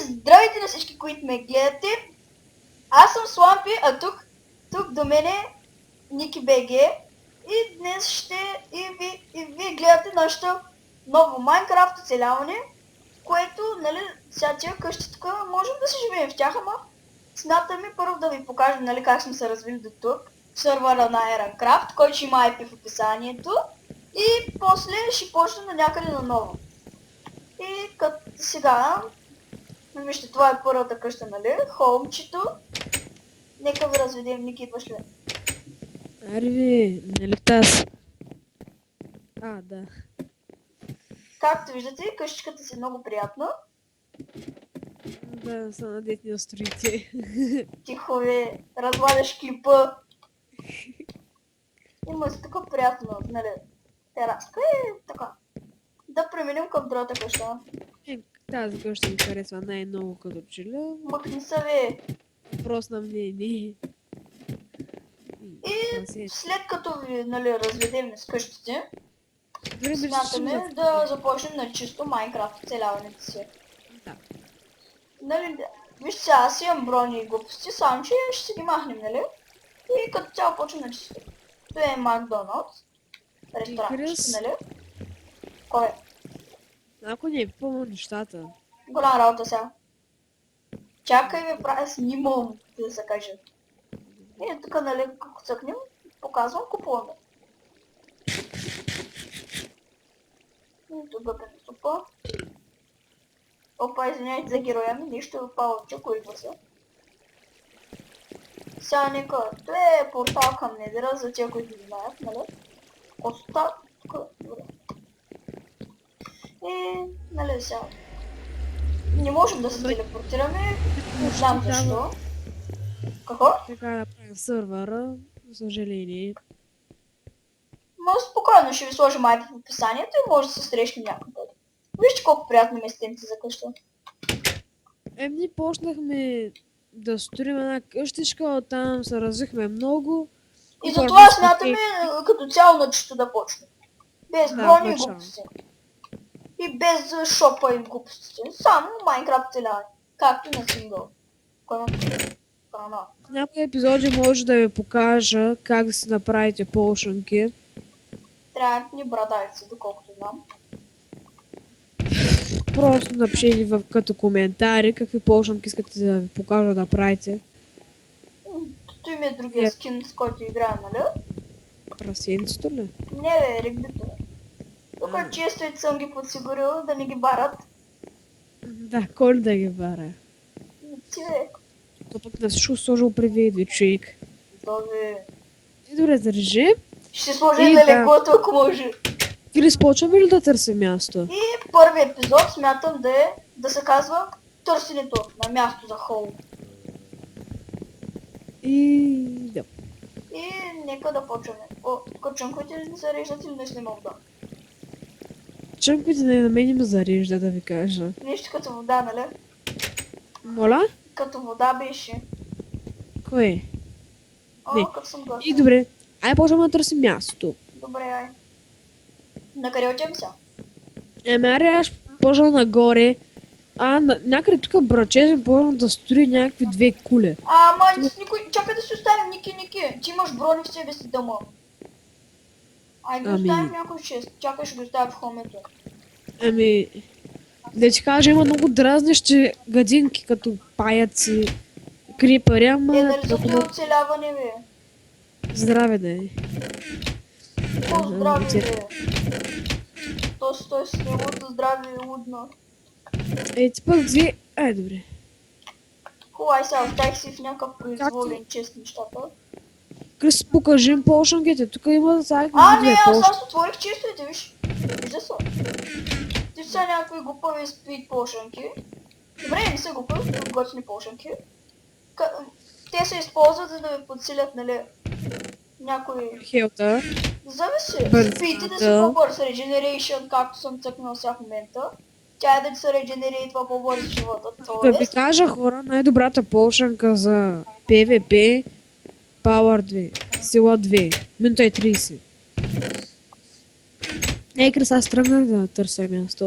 Здравейте на всички, които ме гледате. Аз съм Слампи, а тук до мен е Ники БГ. И днес вие гледате нашето ново Майнкрафт оцеляване, което, нали, сега тия къщи тук можем да си живеем в тях, ама смятаме първо да ви покажем, нали, как сме се развили до тук. Сервера на Ironcraft, който ще има IP в описанието. И после ще почнем на някъде наново. И като сега, вижте, това е първата къща, нали? Холмчето. Нека ви разведем, Ники, идваш ли? Арви, нали таз? Да. Както виждате, къщичката си е много приятна. Да, са на детни остроите. Тихо ви, разваляш клипа. Има си така приятно, нали? Тераска и така. Да преминем към другата къща. Тази къща ми харесва най-много като чили. Мъкни се ви. Просто на мнение. И след като ви, нали, разведем с къщите, Дори смятаме да започнем на чисто Майнкрафт оцеляването си. Да. Нали, вижте сега, аз имам брони и глупости, само че ще си ги махнем, нали? И като цяло почвам на чисто. Това е Макдоналдс. Ресторант, нали? Кой е? Ако не е пълно нещата. Голяма работа сега. Чакай ви, правя снимам, да се каже. И тук, нали, като цъкнем, показвам, купуваме. И тук бе супа. Опа, извиняйте за героя ми, нищо е опало, чуко идва се. Сега нека, това е портал към Недера, за тия, които знаят, нали? Оста, тук, добре. И, нали, сега. Не можем да се телепортираме, не знам защо. Какво? Така да правим сървъра, за съжаление. Но спокойно ще ви сложим IP в описанието и може да се срещнем някъде. Вижте колко приятно местенце за къща. Ние почнахме да строим една къщичка, оттам се развихме много. И затова смятаме като цяло на чисто да почнем. Без брони и глупости. И без шопа и глупости. Само Майнкрафт целяване. Както на сингъл. В някои епизоди може да ви покажа как да си направите полшънки. Трябва ни брадайци, доколкото знам. Просто напишете като коментари какви полшънки искате да ви покажа да правите. Той ми е другия скин, с който играем, нали? Прасенцето ли? Не бе, регбито. Тук често и съм ги подсигурил да не ги барат. Да, кой да ги бара? Ти бе. То пък на всичко сложил привид, човек. Добре. И добре, държи. Ще сложа и на леглото, ако може. Или спочваме ли да търсим място? И първи епизод смятам да се казва търсенето на място за хол. И да. И нека да почваме. О, тук чънковете ли не се реждат или не снимам да? Чънковете на мен ме зарежда, да ви кажа. Нещо като вода, нали? Моля? Като вода беше. Кое? О, как съм готов. И добре. Ай, почваме да търсим мястото. Добре, ай. Накъде отивам сега? Аре, аз почна нагоре. Някъде тук брачезен почна да строи някакви две куле. Ама никой, чакай да си оставим, Ники. Ти имаш брони в себе си дома. Ай, да оставим някой чест. Чакай, ще го оставя в хомето. Да ти кажа, има много дразнещи гадинки, като паяци, крипари, ама... Нали за това оцеляване, бе? Здраве да е. Какво здраве, бе? Той с неговото здраве е лудно. Ти пък две... добре. Хубаво, сега оставих си в някакъв произволен чест нещата. Крис, покажи им полшънките, тук има заедно не, две аз полшънки. отворих честовете, виж. Вижда се. Ти са някакви глупави спид полшънки. Добре, не са глупави, но готини полшънки. Те се използват, за да ви подсилят, нали, някои... Хелта. Зависи. Спидите да си по-бърз регенерейшън, както съм цъкнал сега в момента. Тя е да се регенерира по-бърз живота. Да ви кажа, хора, най-добрата полшънка за PvP Power 2, сила 2, минута и 30. Крис, аз тръгнах да търся място.